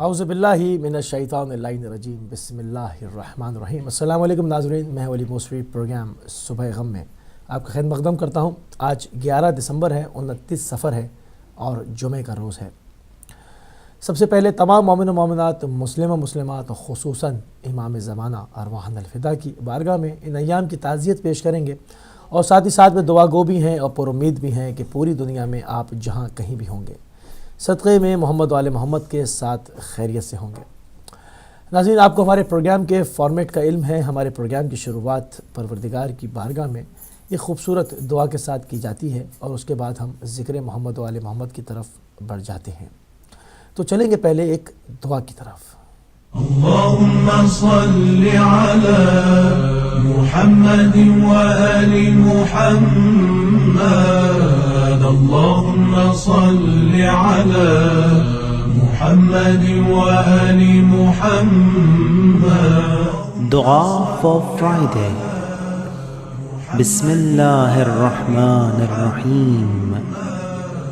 اعوذ باللہ من الشیطان اللعین الرجیم، بسم اللہ الرحمن الرحیم۔ السلام علیکم ناظرین، میں ولی موسوی پروگرام صبح غم میں آپ کا خیر مقدم کرتا ہوں۔ آج 11 دسمبر ہے، 29 صفر ہے اور جمعہ کا روز ہے۔ سب سے پہلے تمام مومن و مومنات، مسلم و مسلمات، خصوصاً امام زمانہ ارواحنا الفدا کی بارگاہ میں ان ایام کی تعزیت پیش کریں گے، اور ساتھ ہی ساتھ میں دعا گو بھی ہیں اور پر امید بھی ہیں کہ پوری دنیا میں آپ جہاں کہیں بھی ہوں گے صدقے میں محمد و آل محمد کے ساتھ خیریت سے ہوں گے۔ ناظرین، آپ کو ہمارے پروگرام کے فارمیٹ کا علم ہے۔ ہمارے پروگرام کی شروعات پروردگار کی بارگاہ میں ایک خوبصورت دعا کے ساتھ کی جاتی ہے، اور اس کے بعد ہم ذکر محمد و آل محمد کی طرف بڑھ جاتے ہیں۔ تو چلیں گے پہلے ایک دعا کی طرف۔ اللهم صل على محمد وآل محمد، اللهم صل على محمد وآل محمد۔ دعا for Friday۔ بسم اللہ الرحمن الرحیم۔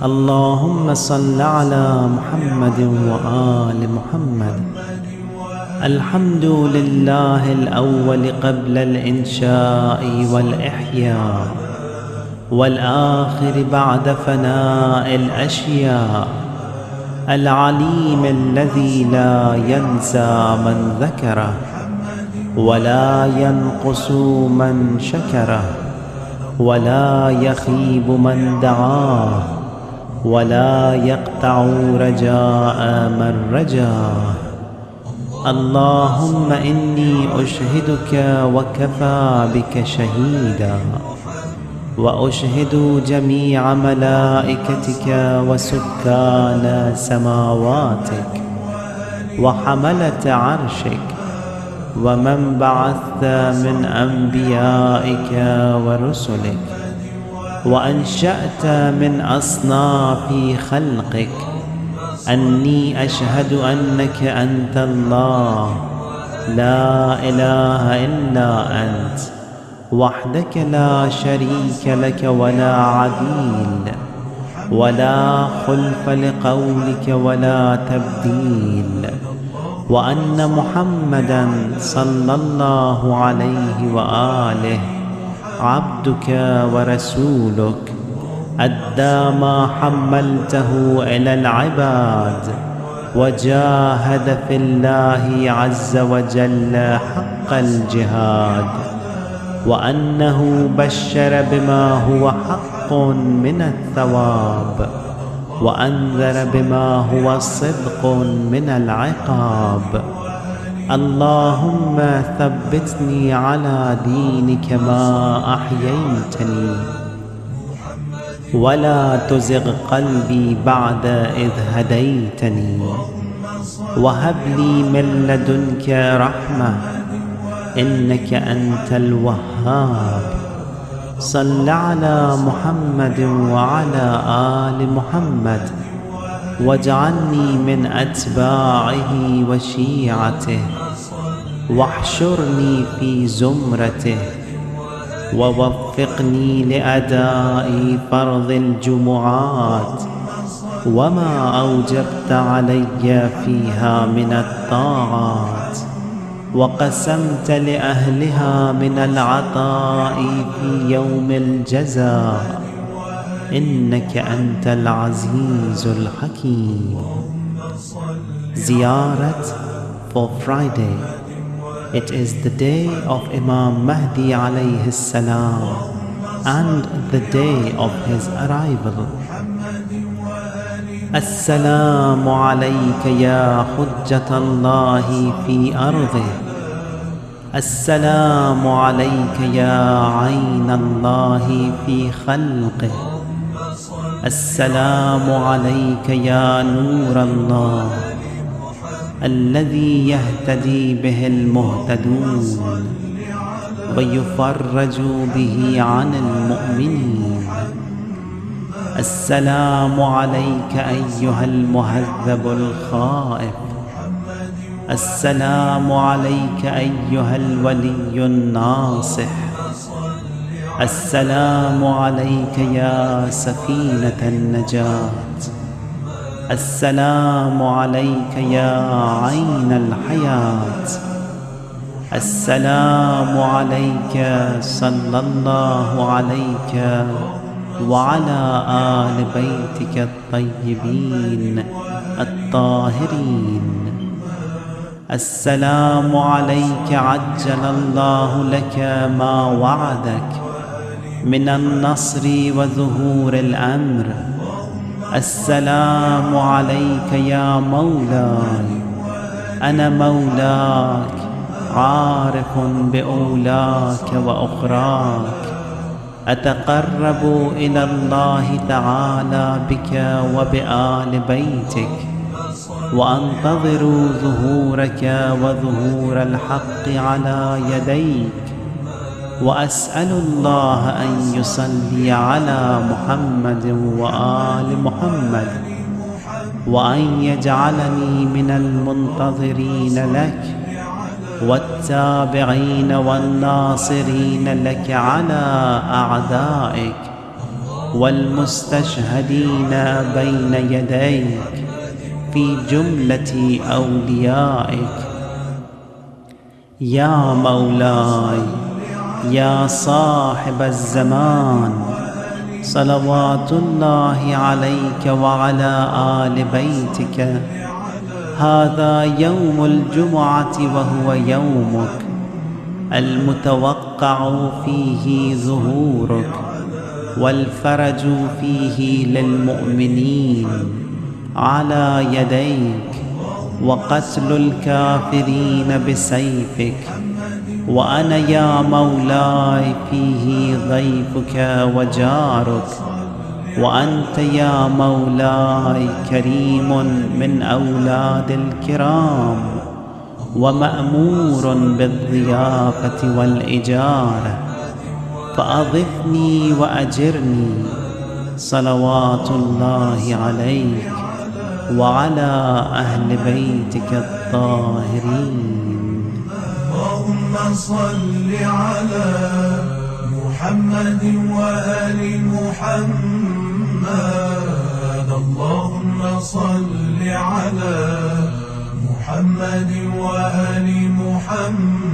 اللهم صل على محمد وآل محمد۔ الحمد لله الأول قبل الإنشاء والإحياء، والآخر بعد فناء الأشياء، العليم الذي لا ينسى من ذكره ولا ينقص من شكره ولا يخيب من دعاه ولا يقطع رجاء من رجاه۔ اللهم إني أشهدك وكفى بك شهيدا، وأشهد جميع ملائكتك وسكان سماواتك وحملة عرشك ومن بعثت من أنبيائك ورسلك وأنشأت من أصناف خلقك، أني أشهد أنك أنت الله لا إله إلا أنت وحدك لا شريك لك ولا عديل ولا خلف لقولك ولا تبديل، وأن محمدا صلى الله عليه وآله عبدك ورسولك، أدى ما حملته إلى العباد وجاهد في الله عز وجل حق الجهاد، وأنه بشر بما هو حق من الثواب وأنذر بما هو صدق من العقاب۔ اللهم ثبتني على دينك ما أحييتني، ولا تزغ قلبي بعد إذ هديتني، وهب لي من لدنك رحمة إنك أنت الوهاب۔ صل على محمد وعلى آل محمد، واجعلني من أتباعه وشيعته، واحشرني في زمرته، ووفقني لأداء فرض الجمعات وما أوجبت علي فيها من الطاعات، وقسمت لأهلها من العطاء في يوم الجزاء، إنك أنت العزيز الحكيم۔ Ziyarat for Friday. It is the day of Imam Mahdi alayhi salam and the day of his arrival. Assalamu alayka ya hujjat Allahi fi ardih، Assalamu alayka ya ayn Allahi fi khalqih، Assalamu alayka ya nur Allah الذي يهتدي به المهتدون ويفرج به عن المؤمنين۔ السلام عليك أيها المهذب الخائف، السلام عليك أيها الولي الناصح، السلام عليك يا سفينة النجاة، السلام عليك يا عين الحياة. السلام عليك صلى الله عليك وعلى آل بيتك الطيبين الطاهرين. السلام عليك عجل الله لك ما وعدك من النصر وظهور الأمر. السلام عليك يا مولاي، أنا مولاك عارف بأولاك وأخراك، أتقرب إلى الله تعالى بك وبآل بيتك، وأنتظر ظهورك وظهور الحق على يديك، وأسأل الله أن يصلي على محمد وآل محمد، وأن يجعلني من المنتظرين لك والتابعين والناصرين لك على أعدائك والمستشهدين بين يديك في جملة أوليائك. يا مولاي يا صاحب الزمان، صلوات الله عليك وعلى آل بيتك. هذا يوم الجمعة وهو يومك المتوقع فيه ظهورك، والفرج فيه للمؤمنين على يديك، وقتل الكافرين بسيفك. وأنا يا مولاي فيه ضيفك وجارك، وأنت يا مولاي كريم من أولاد الكرام، ومأمور بالضيافة والإجارة، فأضفني وأجرني صلوات الله عليك وعلى أهل بيتك الطاهرين. اللهم صل على محمد وآل محمد. اللهم صل على محمد وآل محمد.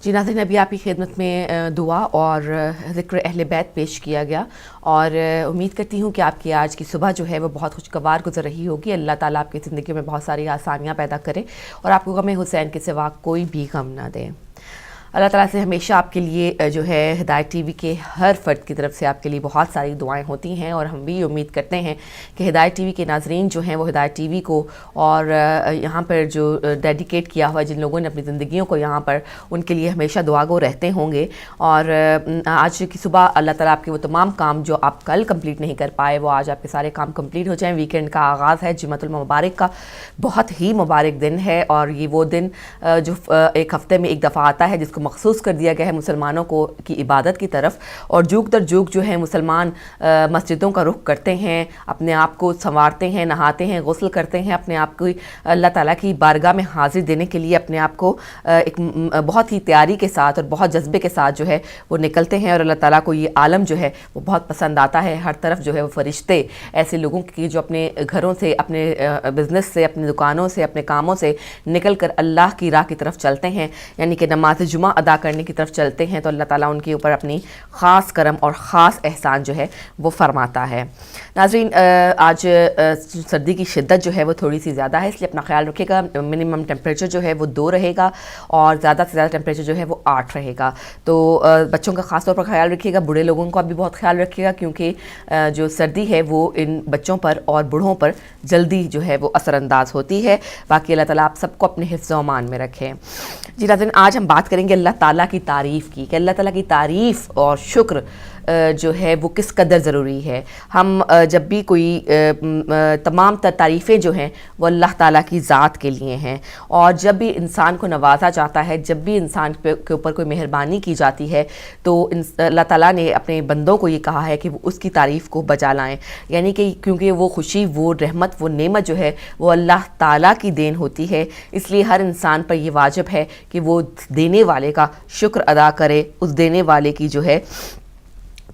جی ناظرین، ابھی آپ کی خدمت میں دعا اور ذکر اہل بیت پیش کیا گیا، اور امید کرتی ہوں کہ آپ کی آج کی صبح جو ہے وہ بہت خوشگوار گزر رہی ہوگی۔ اللہ تعالیٰ آپ کی زندگی میں بہت ساری آسانیاں پیدا کرے اور آپ کو غم حسین کے سوا کوئی بھی غم نہ دے۔ اللہ تعالیٰ سے ہمیشہ آپ کے لیے جو ہے ہدایت ٹی وی کے ہر فرد کی طرف سے آپ کے لیے بہت ساری دعائیں ہوتی ہیں، اور ہم بھی امید کرتے ہیں کہ ہدایت ٹی وی کے ناظرین جو ہیں وہ ہدایت ٹی وی کو اور یہاں پر جو ڈیڈیکیٹ کیا ہوا جن لوگوں نے اپنی زندگیوں کو یہاں پر، ان کے لیے ہمیشہ دعا گو رہتے ہوں گے۔ اور آج کی صبح اللہ تعالیٰ آپ کے وہ تمام کام جو آپ کل کمپلیٹ نہیں کر پائے وہ آج آپ کے سارے کام کمپلیٹ ہو جائیں۔ ویکینڈ کا آغاز ہے، جمعۃ المبارک کا بہت ہی مبارک دن ہے، اور یہ وہ دن جو ایک ہفتے میں ایک دفعہ آتا ہے جس کو مخصوص کر دیا گیا ہے مسلمانوں کو کی عبادت کی طرف، اور جوگ در جوگ جو ہے مسلمان مسجدوں کا رخ کرتے ہیں، اپنے آپ کو سنوارتے ہیں، نہاتے ہیں، غسل کرتے ہیں، اپنے آپ کو اللہ تعالیٰ کی بارگاہ میں حاضر دینے کے لیے اپنے آپ کو ایک بہت ہی تیاری کے ساتھ اور بہت جذبے کے ساتھ جو ہے وہ نکلتے ہیں، اور اللہ تعالیٰ کو یہ عالم جو ہے وہ بہت پسند آتا ہے۔ ہر طرف جو ہے وہ فرشتے ایسے لوگوں کی جو اپنے گھروں سے، اپنے بزنس سے، اپنی دکانوں سے، اپنے کاموں سے نکل کر اللہ کی راہ کی طرف چلتے ہیں، یعنی کہ نماز جمعہ ادا کرنے کی طرف چلتے ہیں، تو اللہ تعالیٰ ان کے اوپر اپنی خاص کرم اور خاص احسان جو ہے وہ فرماتا ہے۔ ناظرین، آج سردی کی شدت جو ہے وہ تھوڑی سی زیادہ ہے، اس لیے اپنا خیال رکھیے گا۔ منیمم ٹیمپریچر جو ہے وہ 2 رہے گا، اور زیادہ سے زیادہ ٹیمپریچر جو ہے وہ 8 رہے گا۔ تو بچوں کا خاص طور پر خیال رکھیے گا، بوڑھے لوگوں کا بھی بہت خیال رکھیے گا، کیونکہ جو سردی ہے وہ ان بچوں پر اور بوڑھوں پر جلدی جو ہے وہ اثر انداز ہوتی ہے۔ باقی اللہ تعالیٰ آپ سب کو اپنے حفظ و امان میں رکھیں۔ جی ناظرین، آج ہم بات کریں گے اللہ تعالیٰ کی تعریف کی، کہ اللہ تعالیٰ کی تعریف اور شکر جو ہے وہ کس قدر ضروری ہے۔ ہم جب بھی کوئی تمام تر تعریفیں جو ہیں وہ اللہ تعالیٰ کی ذات کے لیے ہیں، اور جب بھی انسان کو نوازا جاتا ہے، جب بھی انسان کے اوپر کوئی مہربانی کی جاتی ہے، تو اللہ تعالیٰ نے اپنے بندوں کو یہ کہا ہے کہ وہ اس کی تعریف کو بجا لائیں، یعنی کہ کیونکہ وہ خوشی، وہ رحمت، وہ نعمت جو ہے وہ اللہ تعالیٰ کی دین ہوتی ہے، اس لیے ہر انسان پر یہ واجب ہے کہ وہ دینے والے کا شکر ادا کرے، اس دینے والے کی جو ہے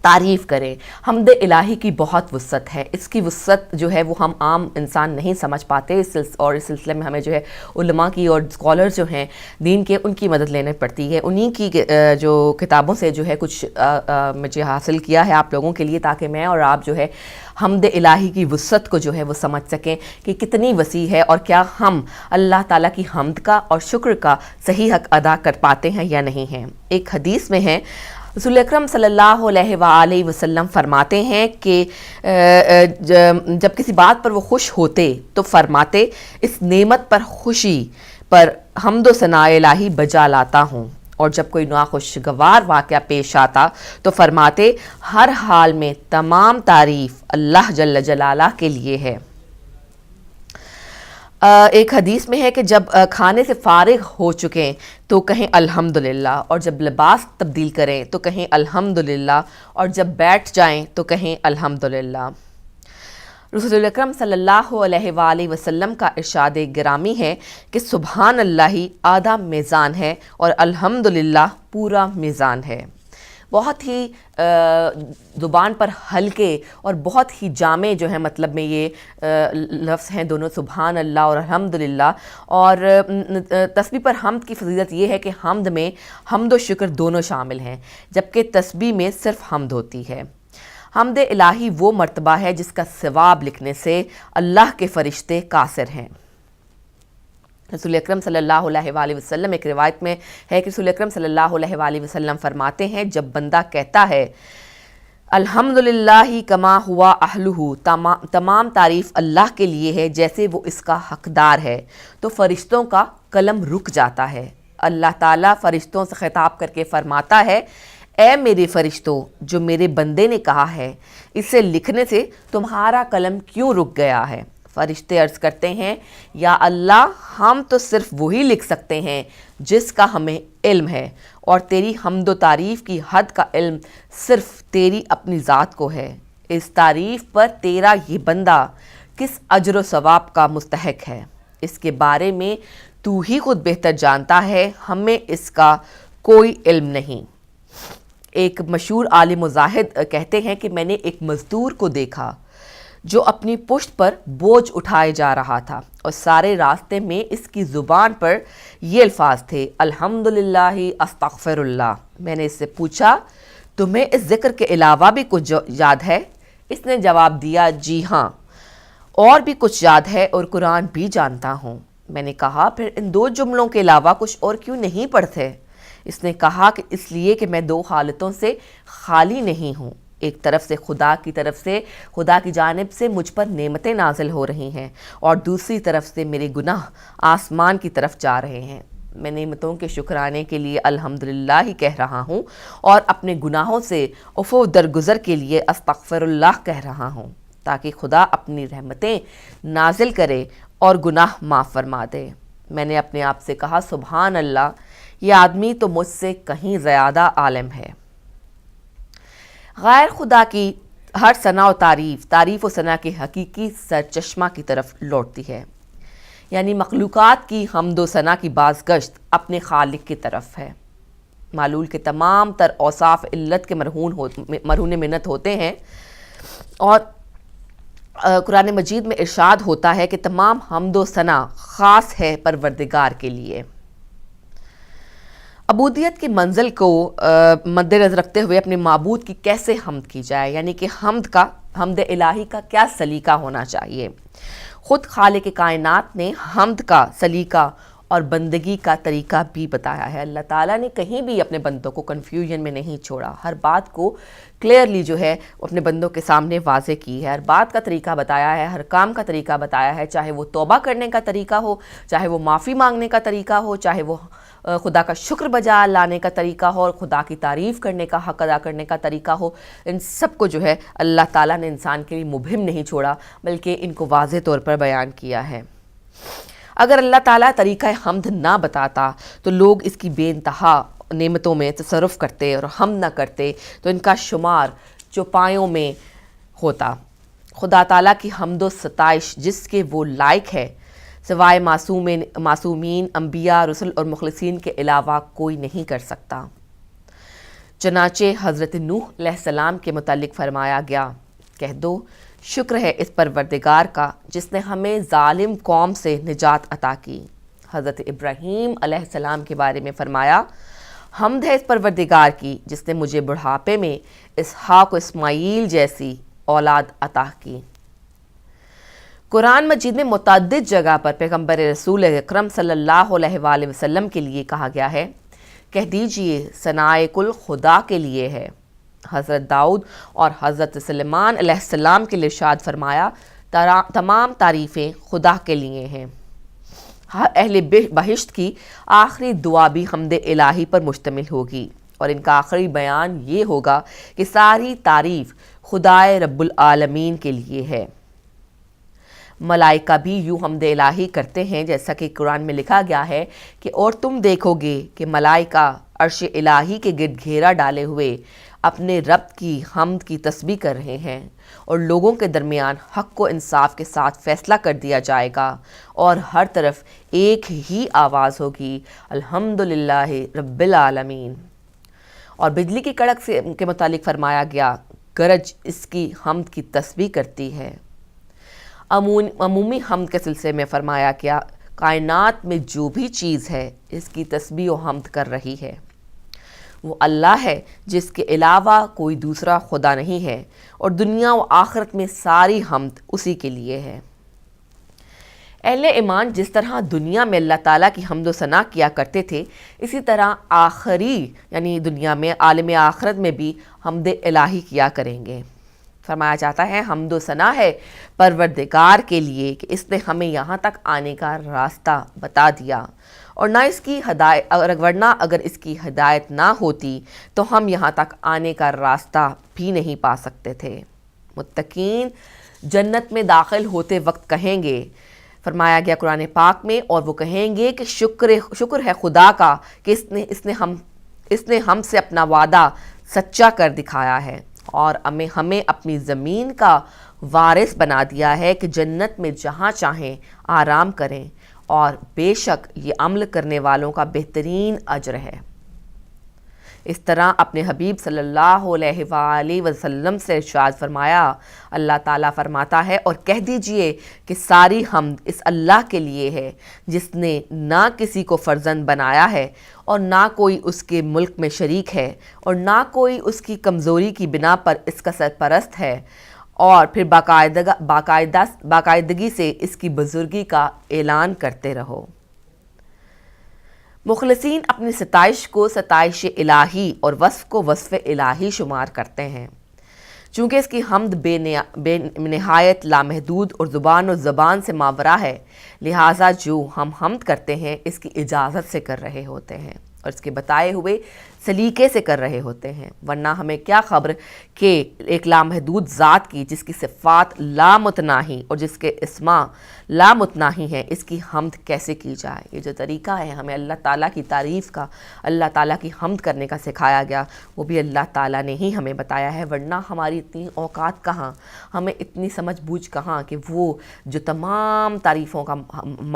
تعریف کریں۔ حمد الہی کی بہت وسعت ہے، اس کی وسعت جو ہے وہ ہم عام انسان نہیں سمجھ پاتے، اور اس سلسلے میں ہمیں جو ہے علماء کی اور اسکالرز جو ہیں دین کے، ان کی مدد لینے پڑتی ہے۔ انہی کی جو کتابوں سے جو ہے کچھ مجھے حاصل کیا ہے آپ لوگوں کے لیے، تاکہ میں اور آپ جو ہے حمد الہی کی وسعت کو جو ہے وہ سمجھ سکیں کہ کتنی وسیع ہے، اور کیا ہم اللہ تعالیٰ کی حمد کا اور شکر کا صحیح حق ادا کر پاتے ہیں یا نہیں ہیں۔ ایک حدیث میں ہے، رسول اکرم صلی اللہ علیہ وآلہ وسلم فرماتے ہیں کہ جب کسی بات پر وہ خوش ہوتے تو فرماتے، اس نعمت پر خوشی پر حمد و ثناء الہی بجا لاتا ہوں، اور جب کوئی ناخوشگوار واقعہ پیش آتا تو فرماتے، ہر حال میں تمام تعریف اللہ جل جلالہ کے لیے ہے۔ ایک حدیث میں ہے کہ جب کھانے سے فارغ ہو چکیں تو کہیں الحمدللہ، اور جب لباس تبدیل کریں تو کہیں الحمدللہ، اور جب بیٹھ جائیں تو کہیں الحمدللہ۔ رسول اکرم صلی اللہ علیہ وآلہ وسلم کا ارشاد گرامی ہے کہ سبحان اللہ آدھا میزان ہے اور الحمدللہ پورا میزان ہے۔ بہت ہی زبان پر ہلکے اور بہت ہی جامع جو ہے مطلب میں یہ لفظ ہیں دونوں، سبحان اللہ اور الحمدللہ۔ اور تسبیح پر حمد کی فضیلت یہ ہے کہ حمد میں حمد و شکر دونوں شامل ہیں، جبکہ تسبیح میں صرف حمد ہوتی ہے۔ حمد الہی وہ مرتبہ ہے جس کا ثواب لکھنے سے اللہ کے فرشتے قاصر ہیں۔ رسول اکرم صلی اللہ علیہ وآلہ وسلم، ایک روایت میں ہے کہ رسول اکرم صلی اللہ علیہ وآلہ وسلم فرماتے ہیں، جب بندہ کہتا ہے الحمدللہ کما ہوا اہلہ، تمام تعریف اللہ کے لیے ہے جیسے وہ اس کا حقدار ہے، تو فرشتوں کا قلم رک جاتا ہے۔ اللہ تعالیٰ فرشتوں سے خطاب کر کے فرماتا ہے، اے میرے فرشتوں، جو میرے بندے نے کہا ہے اسے لکھنے سے تمہارا قلم کیوں رک گیا ہے؟ فرشتے عرض کرتے ہیں، یا اللہ، ہم تو صرف وہی لکھ سکتے ہیں جس کا ہمیں علم ہے، اور تیری حمد و تعریف کی حد کا علم صرف تیری اپنی ذات کو ہے۔ اس تعریف پر تیرا یہ بندہ کس اجر و ثواب کا مستحق ہے، اس کے بارے میں تو ہی خود بہتر جانتا ہے، ہمیں اس کا کوئی علم نہیں۔ ایک مشہور عالم و زاہد کہتے ہیں کہ میں نے ایک مزدور کو دیکھا جو اپنی پشت پر بوجھ اٹھائے جا رہا تھا، اور سارے راستے میں اس کی زبان پر یہ الفاظ تھے، الحمدللہ استغفر اللہ۔ میں نے اس سے پوچھا، تمہیں اس ذکر کے علاوہ بھی کچھ یاد ہے؟ اس نے جواب دیا، جی ہاں، اور بھی کچھ یاد ہے اور قرآن بھی جانتا ہوں۔ میں نے کہا، پھر ان 2 جملوں کے علاوہ کچھ اور کیوں نہیں پڑھتے؟ اس نے کہا کہ اس لیے کہ میں 2 حالتوں سے خالی نہیں ہوں، ایک طرف سے خدا کی جانب سے مجھ پر نعمتیں نازل ہو رہی ہیں، اور دوسری طرف سے میرے گناہ آسمان کی طرف جا رہے ہیں۔ میں نعمتوں کے شکرانے کے لیے الحمدللہ ہی کہہ رہا ہوں، اور اپنے گناہوں سے عفو درگزر کے لیے استغفر اللہ کہہ رہا ہوں، تاکہ خدا اپنی رحمتیں نازل کرے اور گناہ معاف فرما دے۔ میں نے اپنے آپ سے کہا، سبحان اللہ، یہ آدمی تو مجھ سے کہیں زیادہ عالم ہے۔ غیر خدا کی ہر ثنا و تعریف و ثنا کے حقیقی سرچشمہ کی طرف لوٹتی ہے، یعنی مخلوقات کی حمد و ثنا کی باز گشت اپنے خالق کی طرف ہے۔ معلول کے تمام تر اوصاف علت کے مرہون منت ہوتے ہیں، اور قرآن مجید میں ارشاد ہوتا ہے کہ تمام حمد و ثنا خاص ہے پروردگار کے لیے۔ عبودیت کی منزل کو مد نظر رکھتے ہوئے اپنے معبود کی کیسے حمد کی جائے، یعنی کہ حمد الہی کا کیا سلیقہ ہونا چاہیے۔ خود خالق کائنات نے حمد کا سلیقہ اور بندگی کا طریقہ بھی بتایا ہے۔ اللہ تعالیٰ نے کہیں بھی اپنے بندوں کو کنفیوژن میں نہیں چھوڑا، ہر بات کو کلیئرلی جو ہے اپنے بندوں کے سامنے واضح کی ہے، ہر بات کا طریقہ بتایا ہے، ہر کام کا طریقہ بتایا ہے، چاہے وہ توبہ کرنے کا طریقہ ہو، چاہے وہ معافی مانگنے کا طریقہ ہو، چاہے وہ خدا کا شکر بجا لانے کا طریقہ ہو، اور خدا کی تعریف کرنے کا، حق ادا کرنے کا طریقہ ہو۔ ان سب کو جو ہے اللہ تعالیٰ نے انسان کے لیے مبہم نہیں چھوڑا، بلکہ ان کو واضح طور پر بیان کیا ہے۔ اگر اللہ تعالیٰ طریقہ حمد نہ بتاتا تو لوگ اس کی بے انتہا نعمتوں میں تصرف کرتے اور حمد نہ کرتے تو ان کا شمار چوپایوں میں ہوتا۔ خدا تعالیٰ کی حمد و ستائش جس کے وہ لائق ہے، سوائے معصومین، انبیاء، رسل اور مخلصین کے علاوہ کوئی نہیں کر سکتا۔ چنانچہ حضرت نوح علیہ السلام کے متعلق فرمایا گیا، کہہ دو، شکر ہے اس پروردگار کا جس نے ہمیں ظالم قوم سے نجات عطا کی۔ حضرت ابراہیم علیہ السلام کے بارے میں فرمایا، حمد ہے اس پروردگار کی جس نے مجھے بڑھاپے میں اسحاق و اسماعیل جیسی اولاد عطا کی۔ قرآن مجید میں متعدد جگہ پر پیغمبر رسول اکرم صلی اللہ علیہ وآلہ وسلم کے لیے کہا گیا ہے، کہہ دیجئے ثنائے کل خدا کے لیے ہے۔ حضرت داؤد اور حضرت سلیمان علیہ السلام کے لیے ارشاد فرمایا، تمام تعریفیں خدا کے لیے ہیں۔ اہل بہشت کی آخری دعا بھی حمد الہی پر مشتمل ہوگی، اور ان کا آخری بیان یہ ہوگا کہ ساری تعریف خدائے رب العالمین کے لیے ہے۔ ملائکہ بھی یوں حمد الہی کرتے ہیں، جیسا کہ قرآن میں لکھا گیا ہے کہ اور تم دیکھو گے کہ ملائکہ عرش الہی کے گرد گھیرا ڈالے ہوئے اپنے رب کی حمد کی تسبیح کر رہے ہیں، اور لوگوں کے درمیان حق و انصاف کے ساتھ فیصلہ کر دیا جائے گا، اور ہر طرف ایک ہی آواز ہوگی، الحمدللہ رب العالمین۔ اور بجلی کی کڑک کے متعلق فرمایا گیا، گرج اس کی حمد کی تسبیح کرتی ہے۔ عمومی حمد کے سلسلے میں فرمایا گیا، کائنات میں جو بھی چیز ہے اس کی تسبیح و حمد کر رہی ہے۔ وہ اللہ ہے جس کے علاوہ کوئی دوسرا خدا نہیں ہے، اور دنیا و آخرت میں ساری حمد اسی کے لیے ہے۔ اہل ایمان جس طرح دنیا میں اللہ تعالیٰ کی حمد و ثنا کیا کرتے تھے، اسی طرح آخری یعنی دنیا میں عالم آخرت میں بھی حمد الہی کیا کریں گے۔ فرمایا جاتا ہے، حمد و ثنا ہے پروردگار کے لیے کہ اس نے ہمیں یہاں تک آنے کا راستہ بتا دیا، اور نہ اس کی ہدایت، ورنہ اگر اس کی ہدایت نہ ہوتی تو ہم یہاں تک آنے کا راستہ بھی نہیں پا سکتے تھے۔ متقین جنت میں داخل ہوتے وقت کہیں گے، فرمایا گیا قرآن پاک میں، اور وہ کہیں گے کہ شکر ہے خدا کا کہ اس نے ہم سے اپنا وعدہ سچا کر دکھایا ہے، اور ہمیں اپنی زمین کا وارث بنا دیا ہے کہ جنت میں جہاں چاہیں آرام کریں، اور بے شک یہ عمل کرنے والوں کا بہترین اجر ہے۔ اس طرح اپنے حبیب صلی اللہ علیہ وآلہ وسلم سے ارشاد فرمایا، اللہ تعالیٰ فرماتا ہے اور کہہ دیجئے کہ ساری حمد اس اللہ کے لیے ہے جس نے نہ کسی کو فرزند بنایا ہے اور نہ کوئی اس کے ملک میں شریک ہے اور نہ کوئی اس کی کمزوری کی بنا پر اس کا سرپرست ہے، اور پھر باقاعدگی سے اس کی بزرگی کا اعلان کرتے رہو۔ مخلصین اپنی ستائش کو ستائش الہی اور وصف کو وصف الہی شمار کرتے ہیں، چونکہ اس کی حمد بے نہایت لامحدود اور زبان و زبان سے ماورا ہے، لہٰذا جو ہم حمد کرتے ہیں اس کی اجازت سے کر رہے ہوتے ہیں اور اس کے بتائے ہوئے سلیقے سے کر رہے ہوتے ہیں، ورنہ ہمیں کیا خبر کہ ایک لامحدود ذات کی جس کی صفات لامتناہی اور جس کے اسماء لامتناہی ہیں اس کی حمد کیسے کی جائے۔ یہ جو طریقہ ہے ہمیں اللہ تعالیٰ کی تعریف کا، اللہ تعالیٰ کی حمد کرنے کا سکھایا گیا، وہ بھی اللہ تعالیٰ نے ہی ہمیں بتایا ہے، ورنہ ہماری اتنی اوقات کہاں، ہمیں اتنی سمجھ بوجھ کہاں کہ وہ جو تمام تعریفوں کا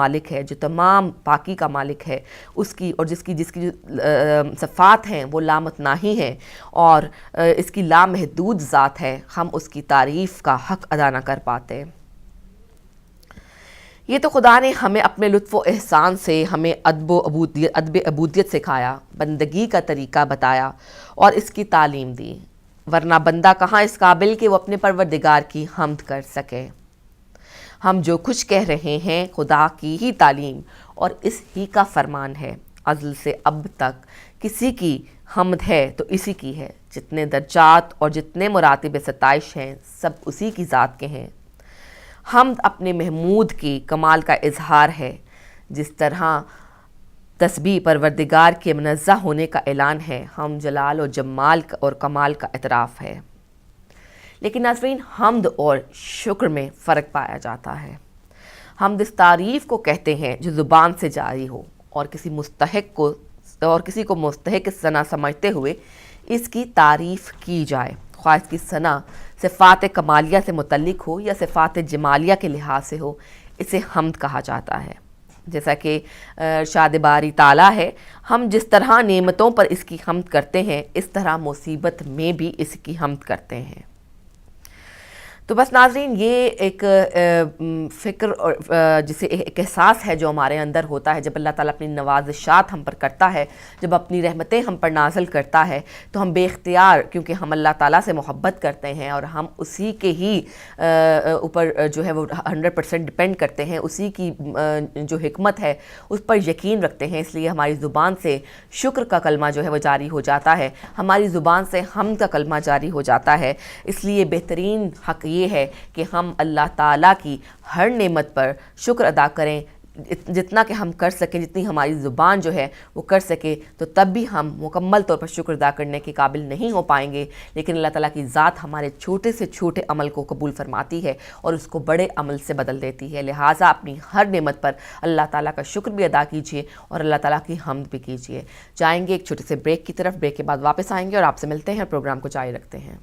مالک ہے، جو تمام پاکی کا مالک ہے، اس کی اور جس کی جو صفات ہیں وہ لامتناہی ہیں اور اس کی لامحدود ذات ہے، ہم اس کی تعریف کا حق ادا نہ کر پاتے۔ یہ تو خدا نے ہمیں اپنے لطف و احسان سے ہمیں ادب عبودیت سکھایا، بندگی کا طریقہ بتایا اور اس کی تعلیم دی، ورنہ بندہ کہاں اس قابل کہ وہ اپنے پروردگار کی حمد کر سکے۔ ہم جو کچھ کہہ رہے ہیں خدا کی ہی تعلیم اور اس ہی کا فرمان ہے، ازل سے اب تک کسی کی حمد ہے تو اسی کی ہے، جتنے درجات اور جتنے مراتب ستائش ہیں سب اسی کی ذات کے ہیں۔ حمد اپنے محمود کی کمال کا اظہار ہے، جس طرح تسبیح پروردگار کے منزہ ہونے کا اعلان ہے، ہم جلال و جمال اور کمال کا اعتراف ہے۔ لیکن ناظرین، حمد اور شکر میں فرق پایا جاتا ہے۔ حمد اس تعریف کو کہتے ہیں جو زبان سے جاری ہو اور کسی کو مستحق ثنا سمجھتے ہوئے اس کی تعریف کی جائے، خواہ اس کی ثنا صفات کمالیہ سے متعلق ہو یا صفات جمالیہ کے لحاظ سے ہو، اسے حمد کہا جاتا ہے۔ جیسا کہ ارشاد باری تعالیٰ ہے، ہم جس طرح نعمتوں پر اس کی حمد کرتے ہیں اس طرح مصیبت میں بھی اس کی حمد کرتے ہیں۔ تو بس ناظرین، یہ ایک فکر اور جسے ایک احساس ہے جو ہمارے اندر ہوتا ہے جب اللہ تعالیٰ اپنی نوازشات ہم پر کرتا ہے، جب اپنی رحمتیں ہم پر نازل کرتا ہے تو ہم بے اختیار، کیونکہ ہم اللہ تعالیٰ سے محبت کرتے ہیں اور ہم اسی کے ہی اوپر جو ہے وہ 100% ڈپینڈ کرتے ہیں، اسی کی جو حکمت ہے اس پر یقین رکھتے ہیں، اس لیے ہماری زبان سے شکر کا کلمہ جو ہے وہ جاری ہو جاتا ہے، ہماری زبان سے حمد کا کلمہ جاری ہو جاتا ہے۔ اس لیے بہترین حق یہ ہے کہ ہم اللہ تعالیٰ کی ہر نعمت پر شکر ادا کریں، جتنا کہ ہم کر سکیں، جتنی ہماری زبان جو ہے وہ کر سکے، تو تب بھی ہم مکمل طور پر شکر ادا کرنے کے قابل نہیں ہو پائیں گے، لیکن اللہ تعالیٰ کی ذات ہمارے چھوٹے سے چھوٹے عمل کو قبول فرماتی ہے اور اس کو بڑے عمل سے بدل دیتی ہے۔ لہٰذا اپنی ہر نعمت پر اللہ تعالیٰ کا شکر بھی ادا کیجیے اور اللہ تعالیٰ کی حمد بھی کیجیے۔ جائیں گے ایک چھوٹے سے بریک کی طرف، بریک کے بعد واپس آئیں گے اور آپ سے ملتے ہیں، پروگرام کو جاری رکھتے ہیں۔